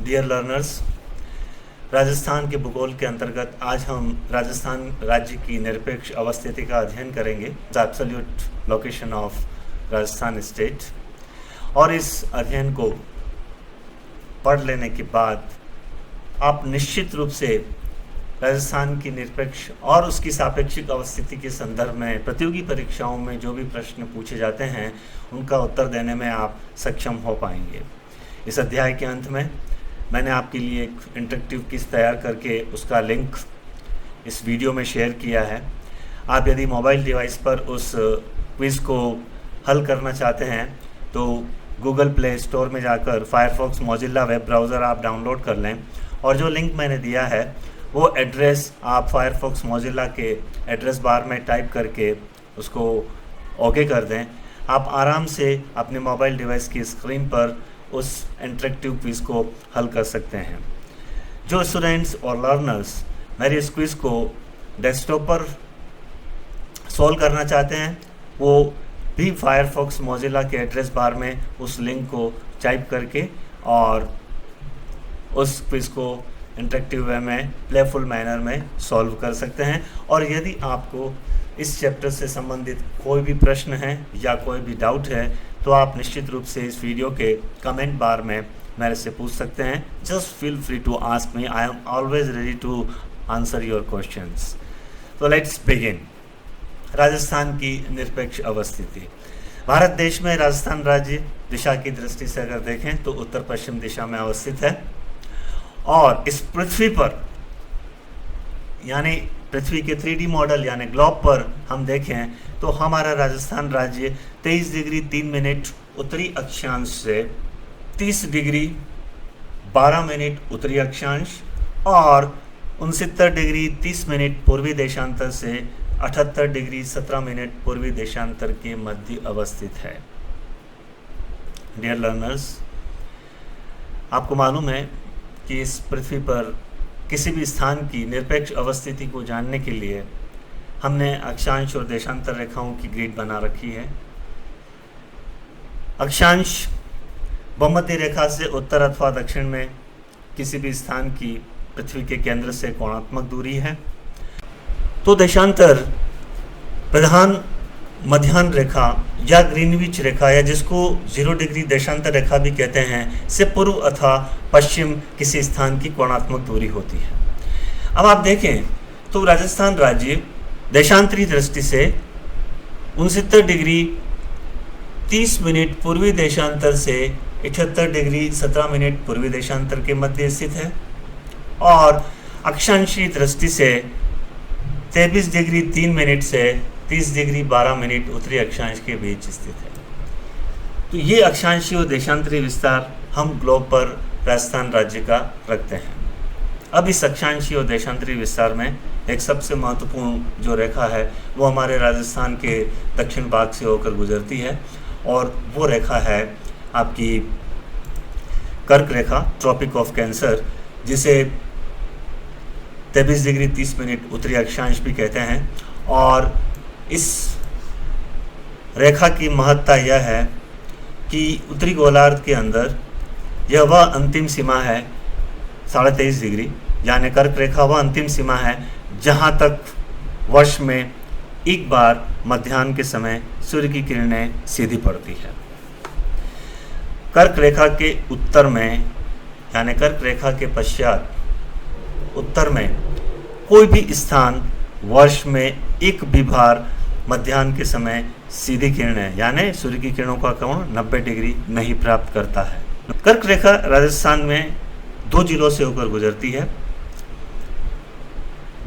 Dear learners, Rajasthan के भूगोल के अंतर्गत आज हम राजस्थान राज्य की निरपेक्ष अवस्थिति का अध्ययन करेंगे, the absolute location of Rajasthan state. और इस अध्ययन को पढ़ लेने के बाद आप निश्चित रूप से राजस्थान की निरपेक्ष और उसकी सापेक्षिक अवस्थिति के संदर्भ में प्रतियोगी परीक्षाओं में जो भी प्रश्न पूछे जाते हैं उनका उत्तर देने में आप सक्षम हो पाएंगे। इस अध्याय के अंत में मैंने आपके लिए एक इंटरेक्टिव क्विज तैयार करके उसका लिंक इस वीडियो में शेयर किया है। आप यदि मोबाइल डिवाइस पर उस क्विज़ को हल करना चाहते हैं तो गूगल प्ले स्टोर में जाकर फायरफॉक्स मोजिल्ला वेब ब्राउज़र आप डाउनलोड कर लें, और जो लिंक मैंने दिया है वो एड्रेस आप फायरफॉक्स मोजिल्ला के एड्रेस बार में टाइप करके उसको ओके कर दें। आप आराम से अपने मोबाइल डिवाइस की स्क्रीन पर उस इंटरेक्टिव क्विज़ को हल कर सकते हैं। जो स्टूडेंट्स और लर्नर्स मेरे इस क्विज़ को डेस्कटॉप पर सॉल्व करना चाहते हैं वो भी फायरफॉक्स मोजिल्ला के एड्रेस बार में उस लिंक को टाइप करके और उस क्विज़ को इंटरेक्टिव वे में प्लेफुल मैनर में सॉल्व कर सकते हैं। और यदि आपको इस चैप्टर से संबंधित कोई भी प्रश्न है या कोई भी डाउट है तो आप निश्चित रूप से इस वीडियो के कमेंट बार में मेरे से पूछ सकते हैं। Just feel free to ask me, I am always ready to answer your questions. तो लेट्स बिगिन। राजस्थान की निरपेक्ष अवस्थिति। भारत देश में राजस्थान राज्य दिशा की दृष्टि से अगर देखें तो उत्तर पश्चिम दिशा में अवस्थित है, और इस पृथ्वी पर यानी पृथ्वी के 3D मॉडल यानी ग्लोब पर हम देखें तो हमारा राजस्थान राज्य 23 डिग्री 3 मिनट उत्तरी अक्षांश से 30 डिग्री 12 मिनट उत्तरी अक्षांश और 69 डिग्री 30 मिनट पूर्वी देशांतर से 78 डिग्री 17 मिनट पूर्वी देशांतर के मध्य अवस्थित है। डियर लर्नर्स, आपको मालूम है कि इस पृथ्वी पर किसी भी स्थान की निरपेक्ष अवस्थिति को जानने के लिए हमने अक्षांश और देशांतर रेखाओं की ग्रिड बना रखी है। अक्षांश भूमध्य रेखा से उत्तर अथवा दक्षिण में किसी भी स्थान की पृथ्वी के केंद्र से कोणात्मक दूरी है। तो देशांतर प्रधान मध्याह्न रेखा या ग्रीनविच रेखा या जिसको 0 डिग्री देशांतर रेखा भी कहते हैं से पूर्व अथवा पश्चिम किसी स्थान की कोणात्मक दूरी होती है। अब आप देखें तो राजस्थान राज्य देशांतरी दृष्टि से 69 डिग्री 30 मिनट पूर्वी देशांतर से 78 डिग्री 17 मिनट पूर्वी देशांतर के मध्य स्थित है, और अक्षांशीय दृष्टि से 23 डिग्री 3 मिनट से 30 डिग्री 12 मिनट उत्तरी अक्षांश के बीच स्थित है। तो ये अक्षांशीय और देशांतरी विस्तार हम ग्लोब पर राजस्थान राज्य का रखते हैं। अब इस अक्षांशीय और देशांतरी विस्तार में एक सबसे महत्वपूर्ण जो रेखा है वो हमारे राजस्थान के दक्षिण भाग से होकर गुजरती है, और वो रेखा है आपकी कर्क रेखा, ट्रॉपिक ऑफ कैंसर, जिसे 23 डिग्री 30 मिनट उत्तरी अक्षांश भी कहते हैं। और इस रेखा की महत्ता यह है कि उत्तरी गोलार्ध के अंदर यह वह अंतिम सीमा है 23.5 डिग्री, यानी कर्क रेखा वह अंतिम सीमा है जहां तक वर्ष में एक बार मध्याह्न के समय सूर्य की किरणें सीधी पड़ती है। कर्क रेखा के उत्तर में यानी कर्क रेखा के पश्चात उत्तर में कोई भी स्थान वर्ष में एक भी बार मध्याह्न के समय सीधी किरणें यानी सूर्य की किरणों का कोण 90 डिग्री नहीं प्राप्त करता है। कर्क रेखा राजस्थान में 2 जिलों से होकर गुजरती है,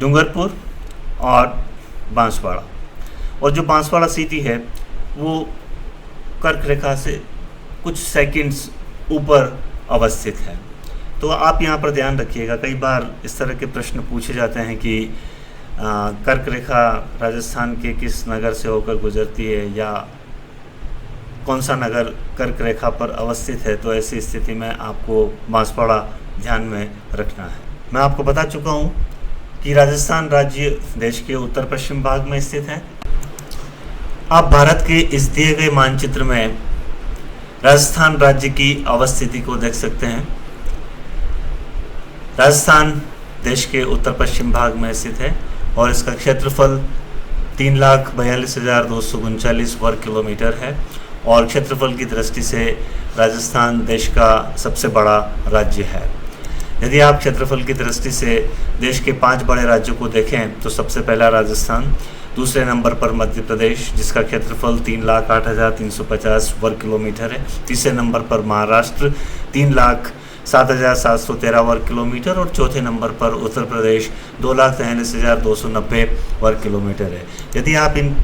डूंगरपुर और बांसवाड़ा, और जो बांसवाड़ा सिटी है वो कर्क रेखा से कुछ सेकंड्स ऊपर अवस्थित है। तो आप यहाँ पर ध्यान रखिएगा, कई बार इस तरह के प्रश्न पूछे जाते हैं कि कर्क रेखा राजस्थान के किस नगर से होकर गुजरती है या कौन सा नगर कर्क रेखा पर अवस्थित है। तो ऐसी स्थिति में आपको बांसवाड़ा ध्यान में रखना है। मैं आपको बता चुका हूँ कि राजस्थान राज्य देश के उत्तर पश्चिम भाग में स्थित है। आप भारत के इस दिए गए मानचित्र में राजस्थान राज्य की अवस्थिति को देख सकते हैं। राजस्थान देश के उत्तर पश्चिम भाग में स्थित है और इसका क्षेत्रफल 3,42,239 वर्ग किलोमीटर है और क्षेत्रफल की दृष्टि से राजस्थान देश का सबसे बड़ा राज्य है। यदि आप क्षेत्रफल की दृष्टि से देश के 5 बड़े राज्यों को देखें तो सबसे पहला राजस्थान, दूसरे नंबर पर मध्य प्रदेश जिसका क्षेत्रफल 3,08,350 वर्ग किलोमीटर है, तीसरे नंबर पर महाराष्ट्र 3,07,713 वर्ग किलोमीटर और चौथे नंबर पर उत्तर प्रदेश 2,43,290 वर्ग किलोमीटर है। यदि आप इन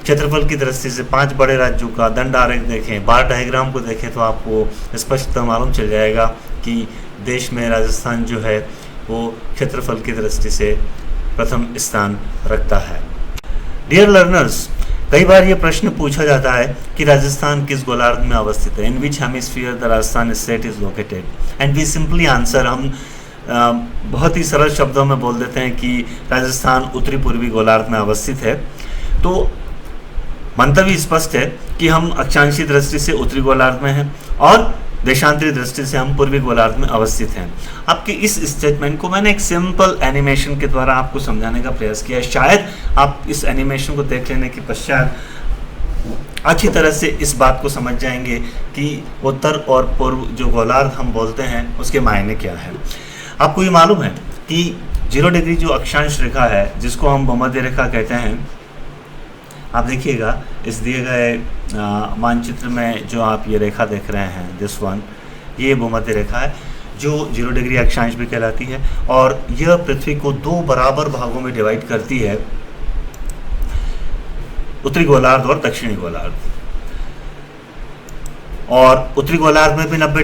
क्षेत्रफल की दृष्टि से 5 बड़े राज्यों का दंड आरेख देखें, बार डायग्राम को देखें तो आपको स्पष्टतः मालूम चल जाएगा कि देश में राजस्थान जो है वो क्षेत्रफल की दृष्टि से प्रथम स्थान रखता है। डियर लर्नर्स, कई बार ये प्रश्न पूछा जाता है कि राजस्थान किस गोलार्ध में अवस्थित है, in which hemisphere the Rajasthan state is located, and we simply answer, हम बहुत ही सरल शब्दों में बोल देते हैं कि राजस्थान उत्तरी पूर्वी गोलार्ध में अवस्थित है। तो मंतव्य स्पष्ट है कि हम अक्षांशीय दृष्टि से उत्तरी गोलार्ध में हैं और देशांतरी दृष्टि से हम पूर्वी गोलार्ध में अवस्थित हैं। आपके इस स्टेटमेंट को मैंने एक सिंपल एनिमेशन के द्वारा आपको समझाने का प्रयास किया है। शायद आप इस एनिमेशन को देख लेने के पश्चात अच्छी तरह से इस बात को समझ जाएंगे कि उत्तर और पूर्व जो गोलार्ध हम बोलते हैं उसके मायने क्या है। आपको ये मालूम है कि 0 डिग्री जो अक्षांश रेखा है जिसको हम भूमध्य रेखा कहते हैं, आप देखिएगा इस दिए गए मानचित्र में जो आप ये रेखा देख रहे हैं, दिस वन, ये भूमध्य रेखा है जो 0 डिग्री अक्षांश भी कहलाती है और यह पृथ्वी को 2 बराबर भागों में डिवाइड करती है, उत्तरी गोलार्ध और दक्षिणी गोलार्ध। और उत्तरी गोलार्ध में भी 90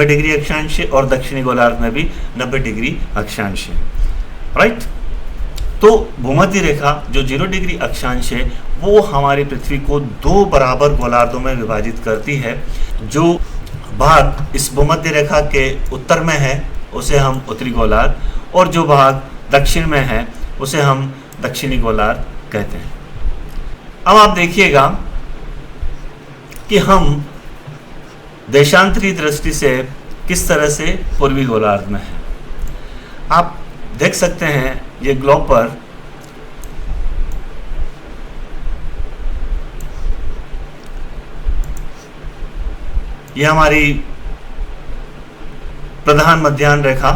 डिग्री अक्षांश है और दक्षिणी गोलार्ध में भी 90 डिग्री अक्षांश है, राइट। तो भूमध्य रेखा जो 0 डिग्री अक्षांश है वो हमारी पृथ्वी को 2 बराबर गोलार्धों में विभाजित करती है। जो भाग इस भूमध्य रेखा के उत्तर में है उसे हम उत्तरी गोलार्ध और जो भाग दक्षिण में है उसे हम दक्षिणी गोलार्ध कहते हैं। अब आप देखिएगा कि हम देशांतरी दृष्टि से किस तरह से पूर्वी गोलार्ध में हैं। आप देख सकते हैं ये ग्लोब पर ये हमारी प्रधान मध्याह्न रेखा,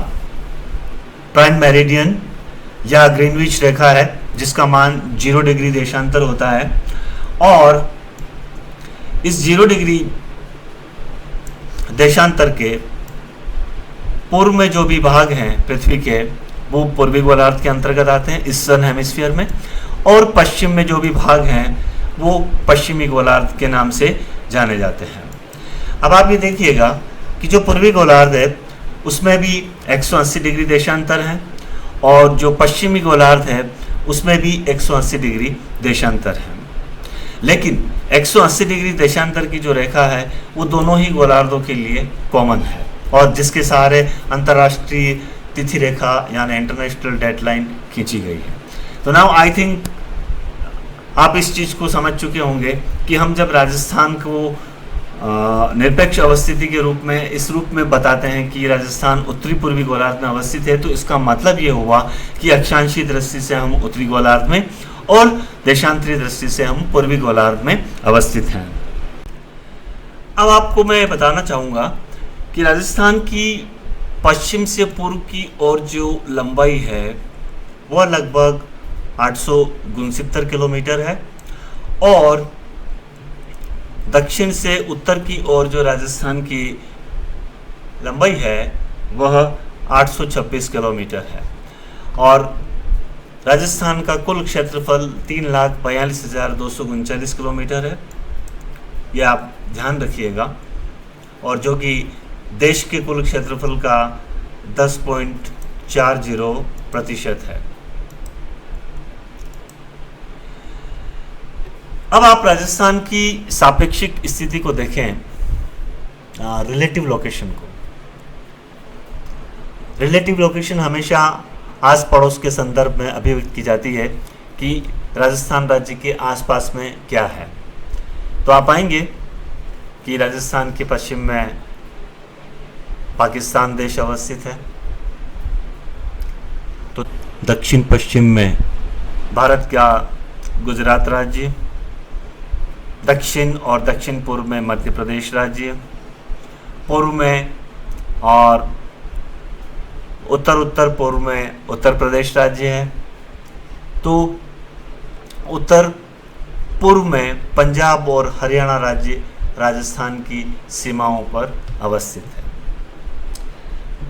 प्राइम मेरिडियन या ग्रीनविच रेखा है जिसका मान 0 डिग्री देशांतर होता है और इस 0 डिग्री देशांतर के पूर्व में जो भी भाग हैं पृथ्वी के वो पूर्वी गोलार्ध के अंतर्गत आते हैं ईस्टर्न हेमिस्फीयर में, और पश्चिम में जो भी भाग हैं वो पश्चिमी गोलार्ध के नाम से जाने जाते हैं। अब आप ये देखिएगा कि जो पूर्वी गोलार्ध है उसमें भी 180 डिग्री देशांतर है और जो पश्चिमी गोलार्ध है उसमें भी 180 डिग्री देशांतर है, लेकिन 180 डिग्री देशांतर की जो रेखा है वो दोनों ही गोलार्धों के लिए कॉमन है और जिसके सहारे अंतर्राष्ट्रीय तिथि रेखा यानी इंटरनेशनल डेडलाइन खींची गई है। तो नाउ आई थिंक आप इस चीज़ को समझ चुके होंगे कि हम जब राजस्थान को निरपेक्ष अवस्थिति के रूप में इस रूप में बताते हैं कि राजस्थान उत्तरी पूर्वी गोलार्ध में अवस्थित है, तो इसका मतलब ये हुआ कि अक्षांशीय दृष्टि से हम उत्तरी गोलार्ध में और देशांतरी दृष्टि से हम पूर्वी गोलार्ध में अवस्थित हैं। अब आपको मैं बताना चाहूँगा कि राजस्थान की पश्चिम से पूर्व की ओर जो लंबाई है वह लगभग 869 किलोमीटर है और दक्षिण से उत्तर की ओर जो राजस्थान की लंबाई है वह 826 किलोमीटर है और राजस्थान का कुल क्षेत्रफल 3,42,239 किलोमीटर है। यह आप ध्यान रखिएगा और जो कि देश के कुल क्षेत्रफल का 10.40% है। अब आप राजस्थान की सापेक्षिक स्थिति को देखें, रिलेटिव लोकेशन को। रिलेटिव लोकेशन हमेशा आस पड़ोस के संदर्भ में अभिव्यक्त की जाती है कि राजस्थान राज्य के आसपास में क्या है। तो आप पाएंगे कि राजस्थान के पश्चिम में पाकिस्तान देश अवस्थित है, दक्षिण पश्चिम में भारत का गुजरात राज्य, दक्षिण और दक्षिण पूर्व में मध्य प्रदेश राज्य, पूर्व में और उत्तर उत्तर पूर्व में उत्तर प्रदेश राज्य है। तो उत्तर पूर्व में पंजाब और हरियाणा राज्य राजस्थान की सीमाओं पर अवस्थित है।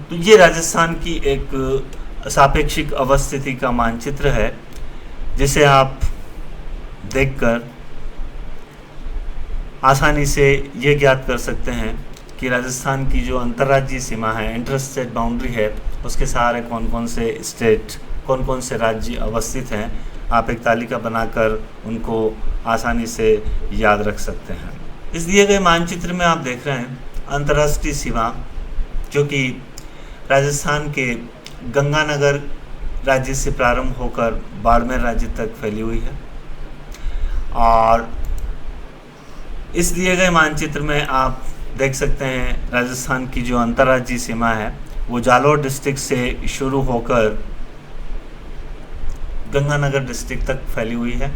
तो ये राजस्थान की एक सापेक्षिक अवस्थिति का मानचित्र है, जिसे आप देखकर आसानी से ये ज्ञात कर सकते हैं कि राजस्थान की जो अंतर्राज्यीय सीमा है, इंटर स्टेट बाउंड्री है, उसके सहारे कौन कौन से स्टेट, कौन कौन से राज्य अवस्थित हैं। आप एक तालिका बनाकर उनको आसानी से याद रख सकते हैं। इस दिए गए मानचित्र में आप देख रहे हैं अंतर्राष्ट्रीय सीमा, जो कि राजस्थान के गंगानगर राज्य से प्रारंभ होकर बाड़मेर राज्य तक फैली हुई है। और इस दिए गए मानचित्र में आप देख सकते हैं राजस्थान की जो अंतर्राज्यीय सीमा है वो जालोर डिस्ट्रिक्ट से शुरू होकर गंगानगर डिस्ट्रिक्ट तक फैली हुई है।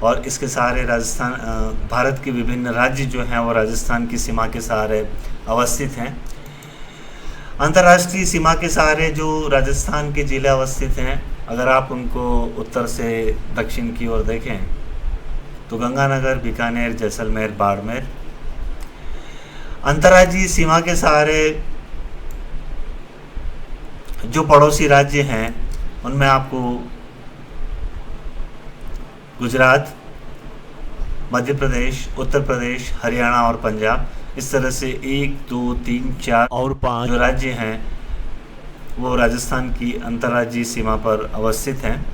और इसके सहारे राजस्थान, भारत के विभिन्न राज्य जो हैं वो राजस्थान की सीमा के सहारे अवस्थित हैं। अंतर्राष्ट्रीय सीमा के सहारे जो राजस्थान के जिले अवस्थित हैं, अगर आप उनको उत्तर से दक्षिण की ओर देखें तो गंगानगर, बीकानेर, जैसलमेर, बाड़मेर। अंतर्राज्यीय सीमा के सहारे जो पड़ोसी राज्य हैं उनमें आपको गुजरात, मध्य प्रदेश, उत्तर प्रदेश, हरियाणा और पंजाब, इस तरह से 1, 2, 3, 4 और 5 जो राज्य हैं वो राजस्थान की अंतर्राज्यीय सीमा पर अवस्थित हैं।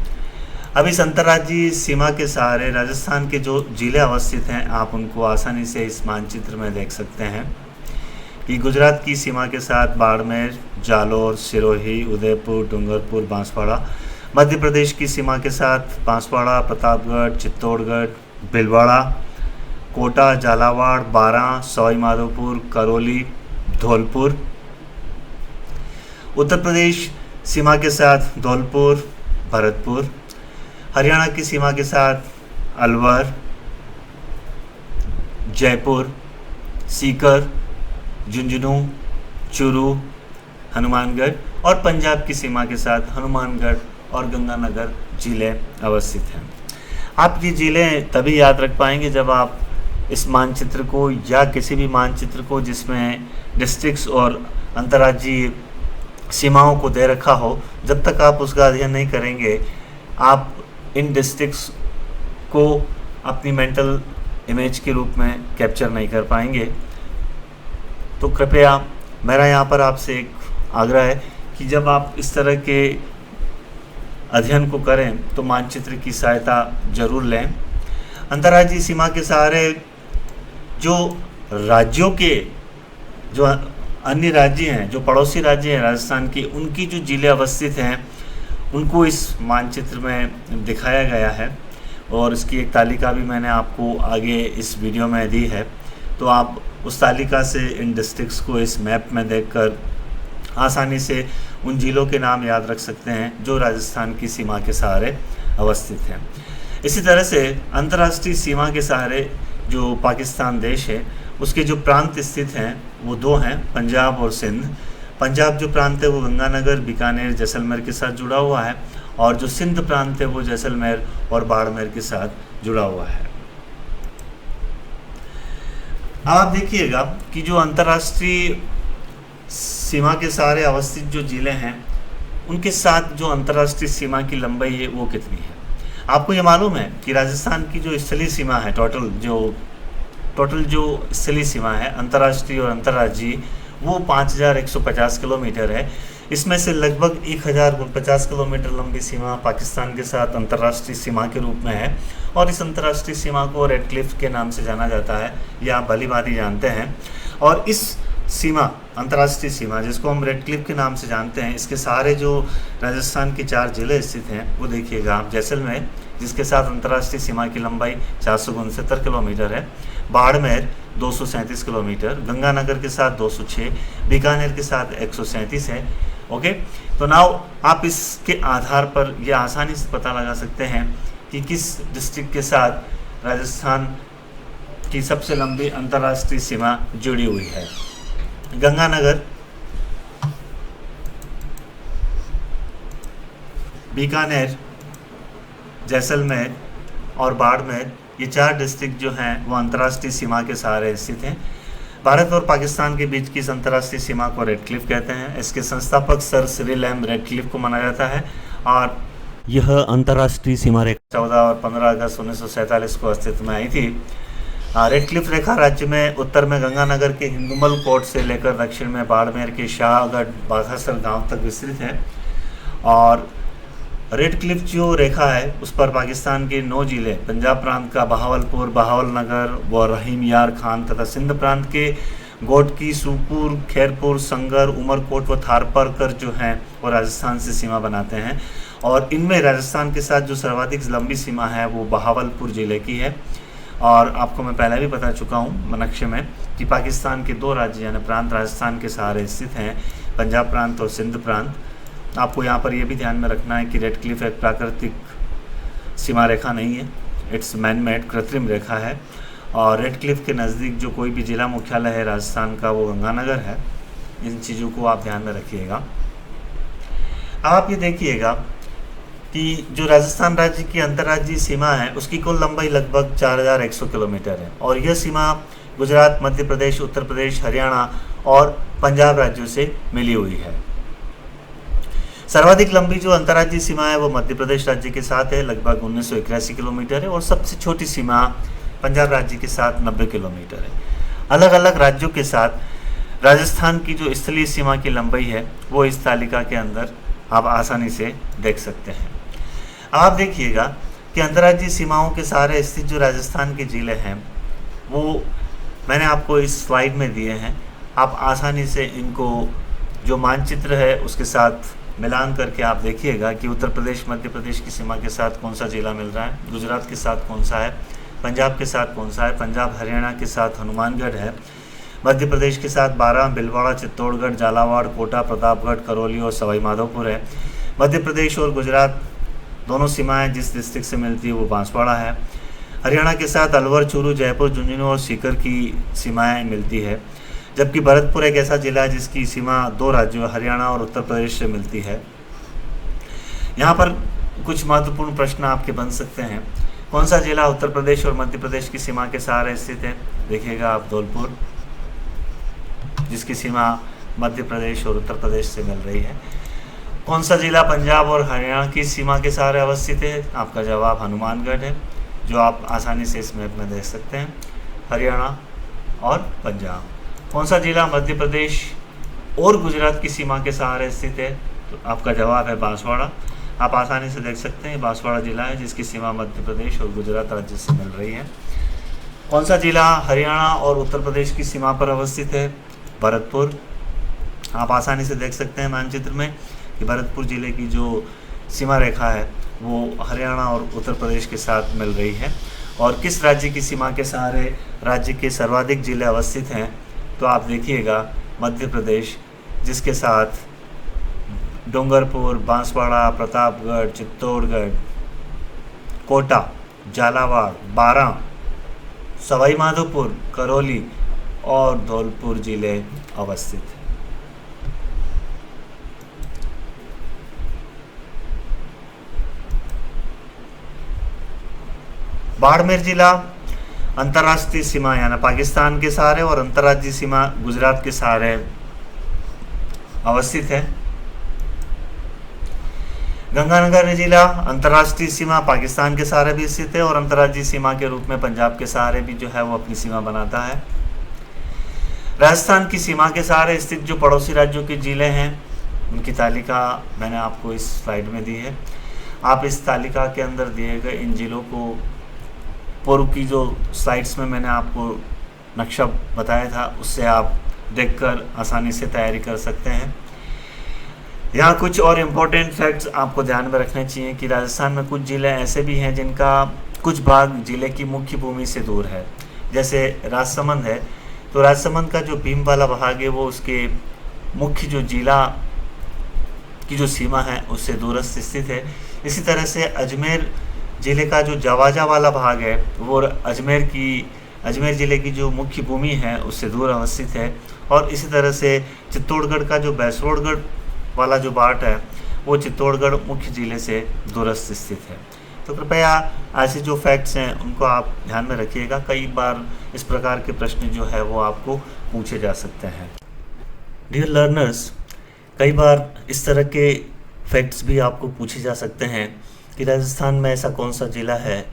अब इस अंतर्राज्यीय सीमा के सहारे राजस्थान के जो जिले अवस्थित हैं, आप उनको आसानी से इस मानचित्र में देख सकते हैं कि गुजरात की सीमा के साथ बाड़मेर, जालोर, सिरोही, उदयपुर, डूंगरपुर, बांसवाड़ा। मध्य प्रदेश की सीमा के साथ बांसवाड़ा, प्रतापगढ़, चित्तौड़गढ़, भीलवाड़ा, कोटा, झालावाड़, बारां, सवाई माधोपुर, करौली, धौलपुर। उत्तर प्रदेश सीमा के साथ धौलपुर, भरतपुर। हरियाणा की सीमा के साथ अलवर, जयपुर, सीकर, झुंझुनू, चूरू, हनुमानगढ़। और पंजाब की सीमा के साथ हनुमानगढ़ और गंगानगर जिले अवस्थित हैं। आप ये जिले तभी याद रख पाएंगे जब आप इस मानचित्र को या किसी भी मानचित्र को जिसमें डिस्ट्रिक्ट्स और अंतर्राज्यीय सीमाओं को दे रखा हो, जब तक आप उसका अध्ययन नहीं करेंगे आप इन डिस्ट्रिक्ट्स को अपनी मेंटल इमेज के रूप में कैप्चर नहीं कर पाएंगे। तो कृपया मेरा यहाँ पर आपसे एक आग्रह है कि जब आप इस तरह के अध्ययन को करें तो मानचित्र की सहायता जरूर लें। अंतर्राज्यीय सीमा के सहारे जो राज्यों के जो अन्य राज्य हैं, जो पड़ोसी राज्य हैं राजस्थान की, उनकी जो जिले अवस्थित हैं उनको इस मानचित्र में दिखाया गया है। और इसकी एक तालिका भी मैंने आपको आगे इस वीडियो में दी है। तो आप उस तालिका से इन डिस्ट्रिक्ट्स को इस मैप में देखकर आसानी से उन जिलों के नाम याद रख सकते हैं जो राजस्थान की सीमा के सहारे अवस्थित हैं। इसी तरह से अंतर्राष्ट्रीय सीमा के सहारे जो पाकिस्तान देश है उसके जो प्रांत स्थित हैं वो दो हैं, पंजाब और सिंध। पंजाब जो प्रांत है वो गंगानगर, बीकानेर, जैसलमेर के साथ जुड़ा हुआ है, और जो सिंध प्रांत है वो जैसलमेर और बाड़मेर के साथ जुड़ा हुआ है। अब आप देखिएगा कि जो अंतर्राष्ट्रीय सीमा के सहारे अवस्थित जो जिले हैं उनके साथ जो अंतर्राष्ट्रीय सीमा की लंबाई है वो कितनी है। आपको ये मालूम है कि राजस्थान की जो स्थलीय सीमा है, टोटल जो स्थलीय सीमा है अंतर्राष्ट्रीय और अंतर्राज्यीय, वो 5150 किलोमीटर है। इसमें से लगभग 1049 किलोमीटर लंबी सीमा पाकिस्तान के साथ अंतर्राष्ट्रीय सीमा के रूप में है, और इस अंतर्राष्ट्रीय सीमा को रेड क्लिफ के नाम से जाना जाता है, ये आप भली भांति जानते हैं। और इस सीमा, अंतर्राष्ट्रीय सीमा जिसको हम रेड क्लिफ के नाम से जानते हैं, इसके सहारे जो राजस्थान के 4 जिले स्थित हैं वो देखिएगा आप। जैसलमेर जिसके साथ अंतर्राष्ट्रीय सीमा की लंबाई 469 किलोमीटर है, बाड़मेर 237 किलोमीटर, गंगानगर के साथ 206, बीकानेर के साथ 137 है, ओके, तो नाउ आप इसके आधार पर यह आसानी से पता लगा सकते हैं कि किस डिस्ट्रिक्ट के साथ राजस्थान की सबसे लंबी अंतर्राष्ट्रीय सीमा जुड़ी हुई है। गंगानगर, बीकानेर, जैसलमेर और बाड़मेर, ये 4 डिस्ट्रिक्ट जो हैं वो अंतर्राष्ट्रीय सीमा के सहारे स्थित हैं। भारत और पाकिस्तान के बीच की इस अंतर्राष्ट्रीय सीमा को रेड क्लिफ कहते हैं। इसके संस्थापक sir Cyril M Radcliffe को माना जाता है और यह अंतर्राष्ट्रीय सीमा रेखा 14 और 15 अगस्त 1947 को अस्तित्व में आई थी। रेड क्लिफ रेखा राज्य में उत्तर में गंगानगर के हिंदुमल कोट से लेकर दक्षिण में बाड़मेर के शाहगढ़ बाघासर गांव तक विस्तृत है। और रेड क्लिफ जो रेखा है उस पर पाकिस्तान के 9 जिले, पंजाब प्रांत का बहावलपुर, बहावलनगर व रहीम यार खान तथा सिंध प्रांत के गोटकी, सूपुर, खैरपुर, संगर, उमरकोट व थारपारकर जो हैं वो राजस्थान से सीमा बनाते हैं। और इनमें राजस्थान के साथ जो सर्वाधिक लंबी सीमा है वो बहावलपुर जिले की है। और आपको मैं पहले भी बता चुका हूँ नक्शे में कि पाकिस्तान के 2 राज्य यानी प्रांत राजस्थान के सहारे स्थित हैं, पंजाब प्रांत और सिंध प्रांत। आपको यहाँ पर यह भी ध्यान में रखना है कि रेड क्लिफ एक प्राकृतिक सीमा रेखा नहीं है, इट्स मैन मेड, कृत्रिम रेखा है। और रेड क्लिफ के नज़दीक जो कोई भी जिला मुख्यालय है राजस्थान का वो गंगानगर है। इन चीज़ों को आप ध्यान में रखिएगा। अब आप ये देखिएगा कि जो राजस्थान राज्य की अंतर्राज्यीय सीमा है उसकी कुल लंबाई लगभग 4100 किलोमीटर है और यह सीमा गुजरात, मध्य प्रदेश, उत्तर प्रदेश, हरियाणा और पंजाब राज्यों से मिली हुई है। सर्वाधिक लंबी जो अंतर्राज्यीय सीमा है वो मध्य प्रदेश राज्य के साथ है, लगभग 1981 किलोमीटर है। और सबसे छोटी सीमा पंजाब राज्य के साथ 90 किलोमीटर है। अलग अलग राज्यों के साथ राजस्थान की जो स्थलीय सीमा की लंबाई है वो इस तालिका के अंदर आप आसानी से देख सकते हैं। आप देखिएगा कि अंतर्राज्यीय सीमाओं के सहारे स्थित जो राजस्थान के जिले हैं वो मैंने आपको इस स्लाइड में दिए हैं। आप आसानी से इनको जो मानचित्र है उसके साथ मिलान करके आप देखिएगा कि उत्तर प्रदेश, मध्य प्रदेश की सीमा के साथ कौन सा जिला मिल रहा है, गुजरात के साथ कौन सा है, पंजाब के साथ कौन सा है, पंजाब हरियाणा के साथ हनुमानगढ़ है, मध्य प्रदेश के साथ बारां, भीलवाड़ा, चित्तौड़गढ़, झालावाड़, कोटा, प्रतापगढ़, करौली और सवाई माधोपुर है। मध्य प्रदेश और गुजरात दोनों सीमाएं जिस डिस्ट्रिक्ट से मिलती है वो बांसवाड़ा है। हरियाणा के साथ अलवर, चूरू, जयपुर, झुंझुनू और सीकर की सीमाएं मिलती है। जबकि भरतपुर एक ऐसा जिला है जिसकी सीमा 2 राज्यों हरियाणा और उत्तर प्रदेश से मिलती है। यहाँ पर कुछ महत्वपूर्ण प्रश्न आपके बन सकते हैं। कौन सा जिला उत्तर प्रदेश और मध्य प्रदेश की सीमा के सहारे स्थित है? देखिएगा आप धौलपुर, जिसकी सीमा मध्य प्रदेश और उत्तर प्रदेश से मिल रही है। कौन सा जिला पंजाब और हरियाणा की सीमा के सहारे अवस्थित है? आपका जवाब हनुमानगढ़ है, जो आप आसानी से इस मैप में देख सकते हैं, हरियाणा और पंजाब। कौन सा जिला मध्य प्रदेश और गुजरात की सीमा के सहारे स्थित है? तो आपका जवाब है बांसवाड़ा। आप आसानी से देख सकते हैं बांसवाड़ा जिला है जिसकी सीमा मध्य प्रदेश और गुजरात राज्य से मिल रही है। कौन सा जिला हरियाणा और उत्तर प्रदेश की सीमा पर अवस्थित है? भरतपुर। आप आसानी से देख सकते हैं मानचित्र में कि भरतपुर जिले की जो सीमा रेखा है वो हरियाणा और उत्तर प्रदेश के साथ मिल रही है। और किस राज्य की सीमा के सहारे राज्य के सर्वाधिक जिले अवस्थित हैं? तो आप देखिएगा मध्य प्रदेश, जिसके साथ डूंगरपुर, बांसवाड़ा, प्रतापगढ़, चित्तौड़गढ़, कोटा, झालावाड़, बारां, सवाई माधोपुर, करौली और धौलपुर जिले अवस्थित हैं। बाड़मेर जिला अंतर्राष्ट्रीय सीमा यानी पाकिस्तान के सहारे और अंतर्राज्यीय सीमा गुजरात के सहारे अवस्थित है। गंगानगर जिला अंतर्राष्ट्रीय सीमा पाकिस्तान के सहारे भी स्थित है और अंतर्राज्यीय सीमा के रूप में पंजाब के सहारे भी जो है वो अपनी सीमा बनाता है। राजस्थान की सीमा के सहारे स्थित जो पड़ोसी राज्यों के जिले हैं उनकी तालिका मैंने आपको इस स्लाइड में दी है। आप इस तालिका के अंदर दिए गए इन जिलों को पूर्व की जो स्लाइड्स में मैंने आपको नक्शा बताया था उससे आप देखकर आसानी से तैयारी कर सकते हैं। यहाँ कुछ और इम्पोर्टेंट फैक्ट्स आपको ध्यान में रखने चाहिए कि राजस्थान में कुछ ज़िले ऐसे भी हैं जिनका कुछ भाग ज़िले की मुख्य भूमि से दूर है। जैसे राजसमंद है तो राजसमंद का जो भीम वाला भाग है वो उसके मुख्य जो जिला की जो सीमा है उससे दूरस्थ स्थित है। इसी तरह से अजमेर ज़िले का जो जवाजा वाला भाग है वो अजमेर ज़िले की जो मुख्य भूमि है उससे दूर अवस्थित है। और इसी तरह से चित्तौड़गढ़ का जो बैसोड़गढ़ वाला जो बाट है वो चित्तौड़गढ़ मुख्य ज़िले से दूरस्थ स्थित है। तो कृपया ऐसे जो फैक्ट्स हैं उनको आप ध्यान में रखिएगा। कई बार इस प्रकार के प्रश्न जो है वो आपको पूछे जा सकते हैं। डियर लर्नर्स, कई बार इस तरह के फैक्ट्स भी आपको पूछे जा सकते हैं कि राजस्थान में ऐसा कौन सा ज़िला है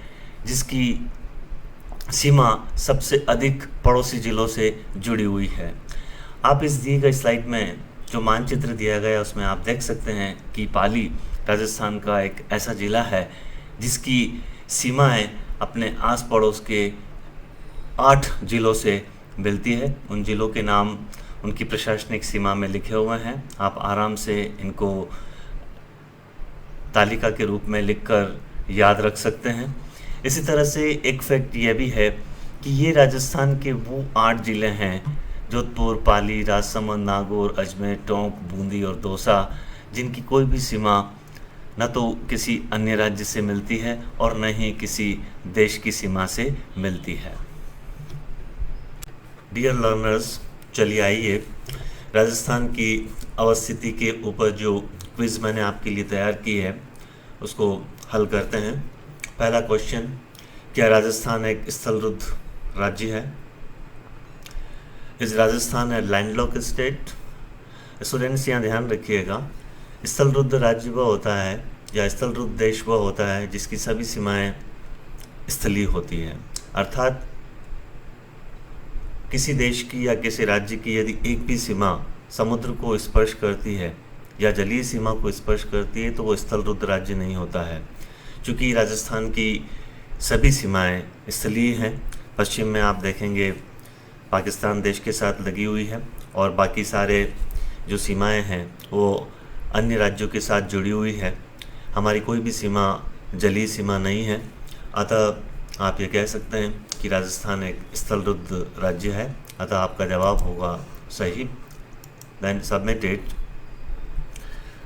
जिसकी सीमा सबसे अधिक पड़ोसी ज़िलों से जुड़ी हुई है। आप इस दिए गए स्लाइड में जो मानचित्र दिया गया उसमें आप देख सकते हैं कि पाली राजस्थान का एक ऐसा ज़िला है जिसकी सीमाएं अपने आस पड़ोस के 8 ज़िलों से मिलती है। उन ज़िलों के नाम उनकी प्रशासनिक सीमा में लिखे हुए हैं। आप आराम से इनको तालिका के रूप में लिखकर याद रख सकते हैं। इसी तरह से एक फैक्ट यह भी है कि ये राजस्थान के वो 8 ज़िले हैं, जोधपुर, पाली, राजसमंद, नागौर, अजमेर, टोंक, बूंदी और दौसा, जिनकी कोई भी सीमा न तो किसी अन्य राज्य से मिलती है और न ही किसी देश की सीमा से मिलती है। डियर लर्नर्स, चलिए आइए राजस्थान की अवस्थिति के ऊपर जो क्विज़ मैंने आपके लिए तैयार की है उसको हल करते हैं। पहला क्वेश्चन, क्या राजस्थान एक स्थलरुद्ध राज्य है? Is Rajasthan a landlocked state? Students यहाँ ध्यान रखिएगा, स्थलरुद्ध राज्य वह होता है या स्थलरुद्ध देश वह होता है जिसकी सभी सीमाएं स्थलीय होती हैं। अर्थात किसी देश की या किसी राज्य की यदि एक भी सीमा समुद्र को स्पर्श करती है या जलीय सीमा को स्पर्श करती है तो वो स्थलरुद्ध राज्य नहीं होता है। चूँकि राजस्थान की सभी सीमाएं स्थलीय हैं। पश्चिम में आप देखेंगे पाकिस्तान देश के साथ लगी हुई है और बाकी सारे जो सीमाएं हैं वो अन्य राज्यों के साथ जुड़ी हुई है। हमारी कोई भी सीमा जलीय सीमा नहीं है। अतः आप ये कह सकते हैं कि राजस्थान एक स्थलरुद्ध राज्य है। अतः आपका जवाब होगा सही। Then submitted.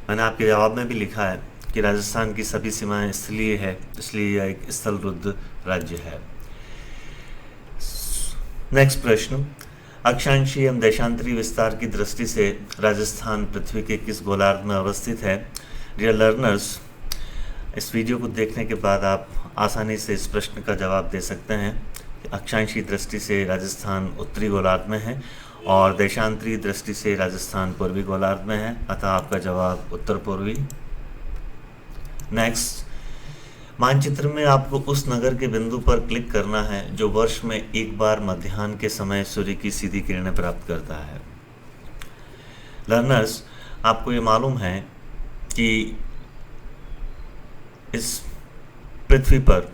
मैंने आपके जवाब में भी लिखा है कि राजस्थान की सभी सीमाएं स्थलीय है, इसलिए यह एक स्थलरुद्ध राज्य है। नेक्स्ट प्रश्न, अक्षांशीय एवं देशांतरीय विस्तार की दृष्टि से राजस्थान पृथ्वी के किस गोलार्ध में अवस्थित है? डियर लर्नर्स, इस वीडियो को देखने के बाद आप आसानी से इस प्रश्न का जवाब दे सकते हैं कि अक्षांशीय दृष्टि से राजस्थान उत्तरी गोलार्ध में है और देशांतरीय दृष्टि से राजस्थान पूर्वी गोलार्ध में है। अतः आपका जवाब उत्तर पूर्वी। नेक्स्ट, मानचित्र में आपको उस नगर के बिंदु पर क्लिक करना है जो वर्ष में एक बार मध्याह्न के समय सूर्य की सीधी किरणें प्राप्त करता है। लर्नर्स, आपको ये मालूम है कि इस पृथ्वी पर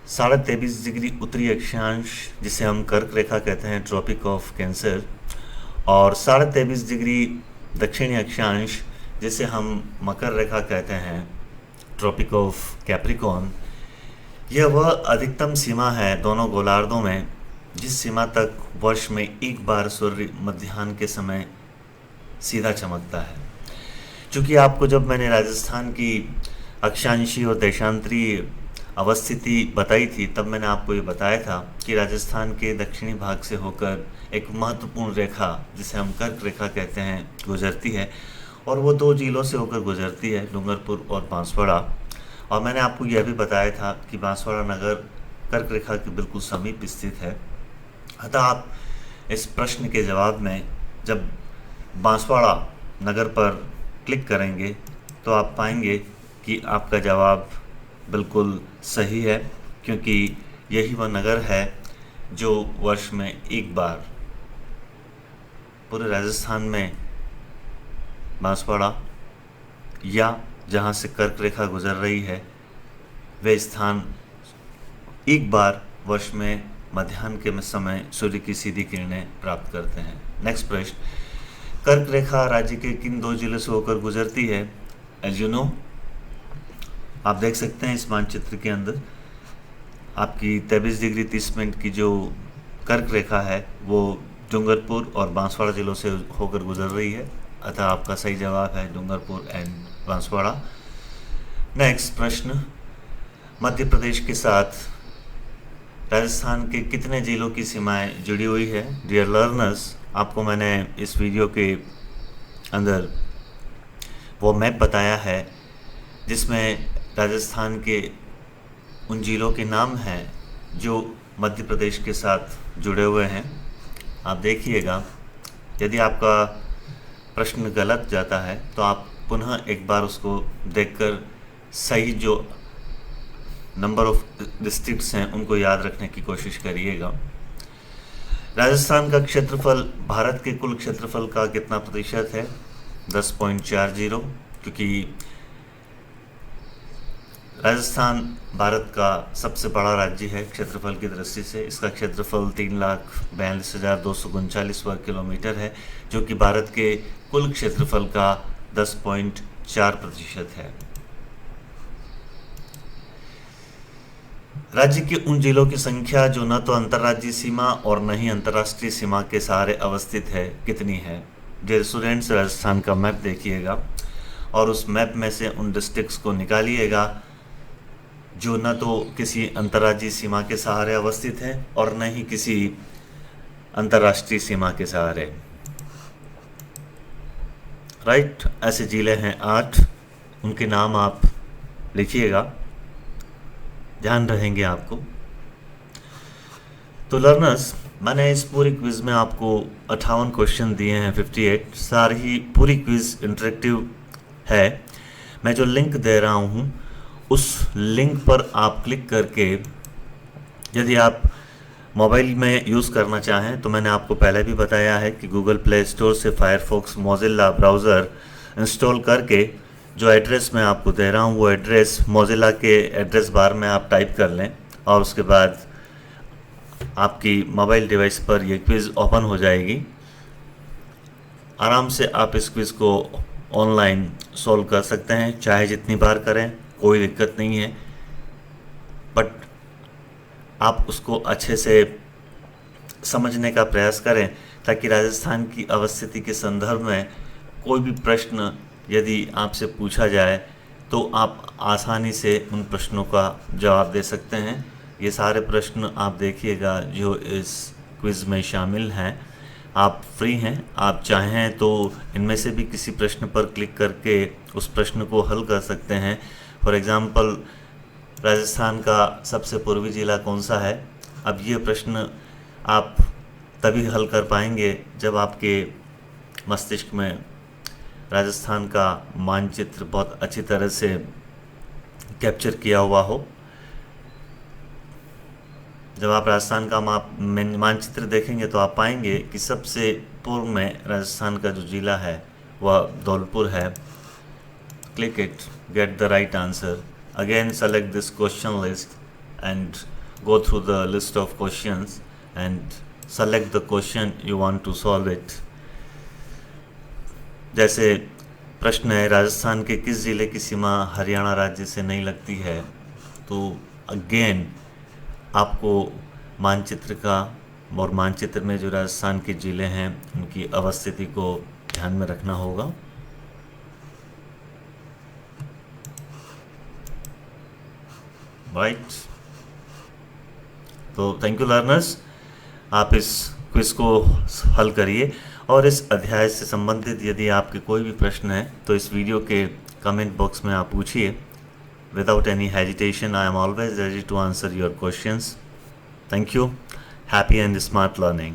23.5 डिग्री उत्तरी अक्षांश, जिसे हम कर्क रेखा कहते हैं, ट्रॉपिक ऑफ कैंसर, और 23.5 डिग्री दक्षिणी अक्षांश, जिसे हम मकर रेखा कहते हैं, ट्रॉपिक ऑफ कैप्रिकॉर्न, यह वह अधिकतम सीमा है दोनों गोलार्धों में जिस सीमा तक वर्ष में एक बार सूर्य मध्याह्न के समय सीधा चमकता है। क्योंकि आपको जब मैंने राजस्थान की अक्षांशीय और देशांतरीय अवस्थिति बताई थी तब मैंने आपको ये बताया था कि राजस्थान के दक्षिणी भाग से होकर एक महत्वपूर्ण रेखा, जिसे हम कर्क रेखा कहते हैं, गुजरती है और वो 2 जिलों से होकर गुजरती है, डूंगरपुर और बांसवाड़ा। और मैंने आपको यह भी बताया था कि बांसवाड़ा नगर कर्क रेखा के बिल्कुल समीप स्थित है। अतः आप इस प्रश्न के जवाब में जब बांसवाड़ा नगर पर क्लिक करेंगे तो आप पाएंगे कि आपका जवाब बिल्कुल सही है, क्योंकि यही वह नगर है जो वर्ष में एक बार पूरे राजस्थान में बांसवाड़ा या जहाँ से कर्क रेखा गुजर रही है वे स्थान एक बार वर्ष में मध्याह्न के समय सूर्य की सीधी किरणें प्राप्त करते हैं। नेक्स्ट प्रश्न, कर्क रेखा राज्य के किन 2 जिलों से होकर गुजरती है? एज यू नो, आप देख सकते हैं इस मानचित्र के अंदर आपकी 23 डिग्री 30 मिनट की जो कर्क रेखा है वो डूंगरपुर और बांसवाड़ा जिलों से होकर गुजर रही है। अतः आपका सही जवाब है डूंगरपुर एंड बांसवाड़ा। नेक्स्ट प्रश्न, मध्य प्रदेश के साथ राजस्थान के कितने जिलों की सीमाएं जुड़ी हुई है? डियर लर्नर्स, आपको मैंने इस वीडियो के अंदर वो मैप बताया है जिसमें राजस्थान के उन जिलों के नाम हैं जो मध्य प्रदेश के साथ जुड़े हुए हैं। आप देखिएगा, यदि आपका प्रश्न गलत जाता है तो आप पुनः एक बार उसको देखकर सही जो नंबर ऑफ डिस्ट्रिक्ट्स हैं उनको याद रखने की कोशिश करिएगा। राजस्थान का क्षेत्रफल भारत के कुल क्षेत्रफल का कितना प्रतिशत है? 10.40, क्योंकि राजस्थान भारत का सबसे बड़ा राज्य है क्षेत्रफल की दृष्टि से। इसका क्षेत्रफल 3,42,239 वर्ग किलोमीटर है, जो कि भारत के कुल क्षेत्रफल का 10.4% है। राज्य के उन जिलों की संख्या जो न तो अंतर्राज्यीय सीमा और न ही अंतर्राष्ट्रीय सीमा के सहारे अवस्थित है कितनी है? डियर स्टूडेंट्स, राजस्थान का मैप देखिएगा और उस मैप में से उन डिस्ट्रिक्ट्स को निकालिएगा जो न तो किसी अंतर्राज्यीय सीमा के सहारे अवस्थित है और न ही किसी अंतर्राष्ट्रीय सीमा के सहारे। राइट, ऐसे जिले हैं 8, उनके नाम आप लिखिएगा, ध्यान रहेंगे आपको। तो लर्नर्स, मैंने इस पूरी क्विज में आपको 58 क्वेश्चन दिए हैं, 58। सारी ही पूरी क्विज इंटरेक्टिव है। मैं जो लिंक दे रहा हूँ उस लिंक पर आप क्लिक करके, यदि आप मोबाइल में यूज़ करना चाहें तो मैंने आपको पहले भी बताया है कि गूगल प्ले स्टोर से फायरफॉक्स मोजिल्ला ब्राउज़र इंस्टॉल करके जो एड्रेस मैं आपको दे रहा हूँ वो एड्रेस मोजिल्ला के एड्रेस बार में आप टाइप कर लें और उसके बाद आपकी मोबाइल डिवाइस पर ये क्विज़ ओपन हो जाएगी। आराम से आप इस क्विज़ को ऑनलाइन सॉल्व कर सकते हैं, चाहे जितनी बार करें, कोई दिक्कत नहीं है। बट आप उसको अच्छे से समझने का प्रयास करें ताकि राजस्थान की अवस्थिति के संदर्भ में कोई भी प्रश्न यदि आपसे पूछा जाए तो आप आसानी से उन प्रश्नों का जवाब दे सकते हैं। ये सारे प्रश्न आप देखिएगा जो इस क्विज़ में शामिल हैं। आप फ्री हैं, आप चाहें तो इनमें से भी किसी प्रश्न पर क्लिक करके उस प्रश्न को हल कर सकते हैं। फॉर एग्ज़ाम्पल, राजस्थान का सबसे पूर्वी ज़िला कौन सा है? अब ये प्रश्न आप तभी हल कर पाएंगे जब आपके मस्तिष्क में राजस्थान का मानचित्र बहुत अच्छी तरह से कैप्चर किया हुआ हो। जब आप राजस्थान का मानचित्र देखेंगे तो आप पाएंगे कि सबसे पूर्व में राजस्थान का जो जिला है वह धौलपुर है। Click it, get the right answer. Again select this question list and go through the list of questions and select the question you want to solve it. जैसे प्रश्न है, राजस्थान के किस ज़िले की सीमा हरियाणा राज्य से नहीं लगती है? तो अगेन आपको मानचित्र का और मानचित्र में जो राजस्थान के ज़िले हैं उनकी अवस्थिति को ध्यान में रखना होगा। राइट, तो थैंक यू लर्नर्स, आप इस क्विज को हल करिए और इस अध्याय से संबंधित यदि आपके कोई भी प्रश्न है तो इस वीडियो के कमेंट बॉक्स में आप पूछिए। Without any hesitation, I am always ready to answer your questions. Thank you. Happy and smart learning.